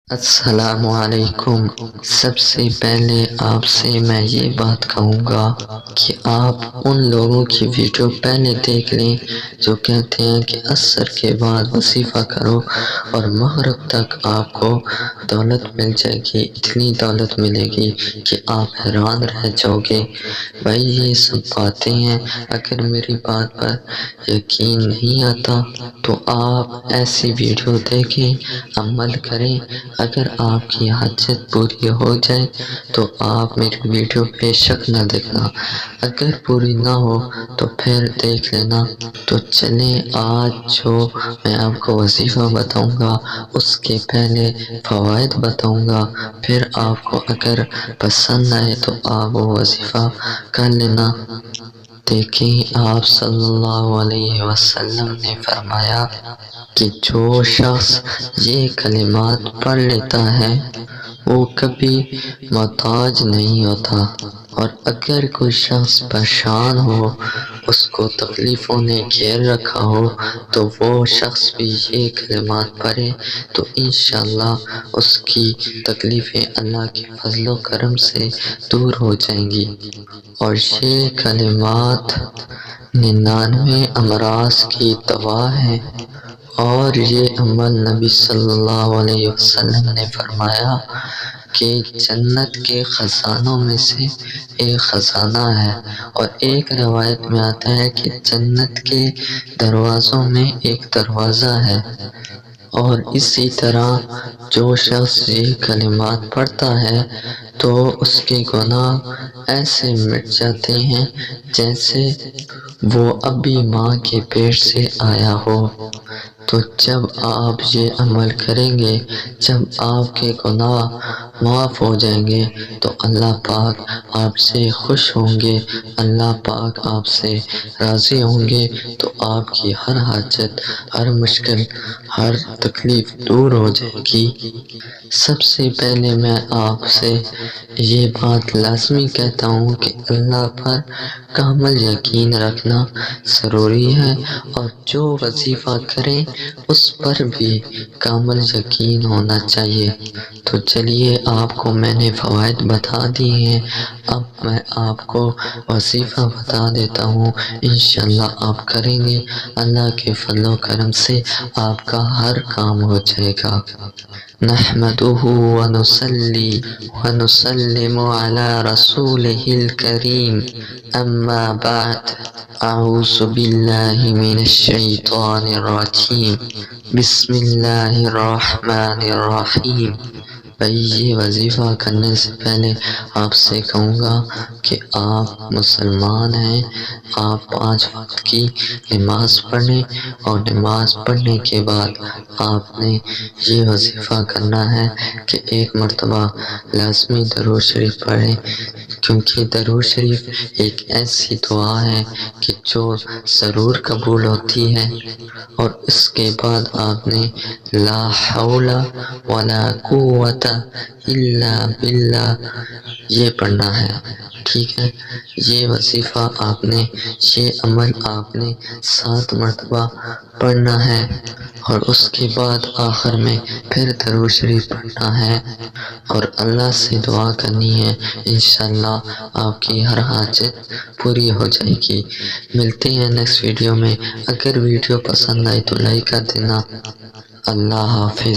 السلام علیکم۔ سب سے پہلے آپ سے میں یہ بات کہوں گا کہ آپ ان لوگوں کی ویڈیو پہلے دیکھ لیں جو کہتے ہیں کہ عصر کے بعد وظیفہ کرو اور مغرب تک آپ کو دولت مل جائے گی، اتنی دولت ملے گی کہ آپ حیران رہ جاؤ گے۔ بھائی یہ سب باتیں ہیں، اگر میری بات پر یقین نہیں آتا تو آپ ایسی ویڈیو دیکھیں، عمل کریں۔ اگر آپ کی حاجت پوری ہو جائے تو آپ میری ویڈیو بے شک نہ دیکھنا، اگر پوری نہ ہو تو پھر دیکھ لینا۔ تو چلیں آج جو میں آپ کو وظیفہ بتاؤں گا اس کے پہلے فوائد بتاؤں گا، پھر آپ کو اگر پسند آئے تو آپ وہ وظیفہ کر لینا۔ دیکھیں آپ صلی اللہ علیہ وسلم نے فرمایا کہ جو شخص یہ کلمات پڑھ لیتا ہے وہ کبھی محتاج نہیں ہوتا، اور اگر کوئی شخص پریشان ہو، اس کو تکلیفوں نے گھیر رکھا ہو، تو وہ شخص بھی یہ کلمات پڑھے تو انشاءاللہ اس کی تکلیفیں اللہ کے فضل و کرم سے دور ہو جائیں گی۔ اور یہ کلمات 99 امراض کی دوا ہے، اور یہ عمل نبی صلی اللہ علیہ وسلم نے فرمایا کہ جنت کے خزانوں میں سے ایک خزانہ ہے، اور ایک روایت میں آتا ہے کہ جنت کے دروازوں میں ایک دروازہ ہے۔ اور اسی طرح جو شخص یہ کلمات پڑھتا ہے تو اس کے گناہ ایسے مٹ جاتے ہیں جیسے وہ ابھی ماں کے پیٹ سے آیا ہو۔ تو جب آپ یہ عمل کریں گے، جب آپ کے گناہ معاف ہو جائیں گے تو اللہ پاک آپ سے خوش ہوں گے، اللہ پاک آپ سے راضی ہوں گے، تو آپ کی ہر حاجت، ہر مشکل، ہر تکلیف دور ہو جائے گی۔ سب سے پہلے میں آپ سے یہ بات لازمی کہتا ہوں کہ اللہ پر کامل یقین رکھنا ضروری ہے، اور جو وظیفہ کریں اس پر بھی کامل یقین ہونا چاہیے۔ تو چلیے آپ کو میں نے فوائد بتا دی ہیں، اب میں آپ کو وظیفہ بتا دیتا ہوں، انشاءاللہ آپ کریں گے، اللہ کے فضل و کرم سے آپ کا ہر کام ہو جائے گا۔ نحمدہ ونصلی ونسلم علی رسولہ الکریم، اما بعد، اعوذ باللہ من الشیطان الرجیم، بسم اللہ الرحمن الرحیم۔ بھائی یہ وظیفہ کرنے سے پہلے آپ سے کہوں گا کہ آپ مسلمان ہیں، آپ 5 وقت کی نماز پڑھیں، اور نماز پڑھنے کے بعد آپ نے یہ وظیفہ کرنا ہے کہ ایک مرتبہ لازمی درود شریف پڑھیں، کیونکہ درود شریف ایک ایسی دعا ہے کہ جو ضرور قبول ہوتی ہے۔ اور اس کے بعد آپ نے لا حول ولا قوت الا باللہ یہ پڑھنا ہے، ٹھیک ہے؟ یہ وظیفہ آپ نے، یہ عمل آپ نے 7 مرتبہ پڑھنا ہے، اور اس کے بعد آخر میں پھر درود شریف پڑھنا ہے، اور اللہ سے دعا کرنی ہے، انشاءاللہ آپ کی ہر حاجت پوری ہو جائے گی۔ ملتے ہیں نیکسٹ ویڈیو میں، اگر ویڈیو پسند آئی تو لائک کر دینا۔ اللہ حافظ۔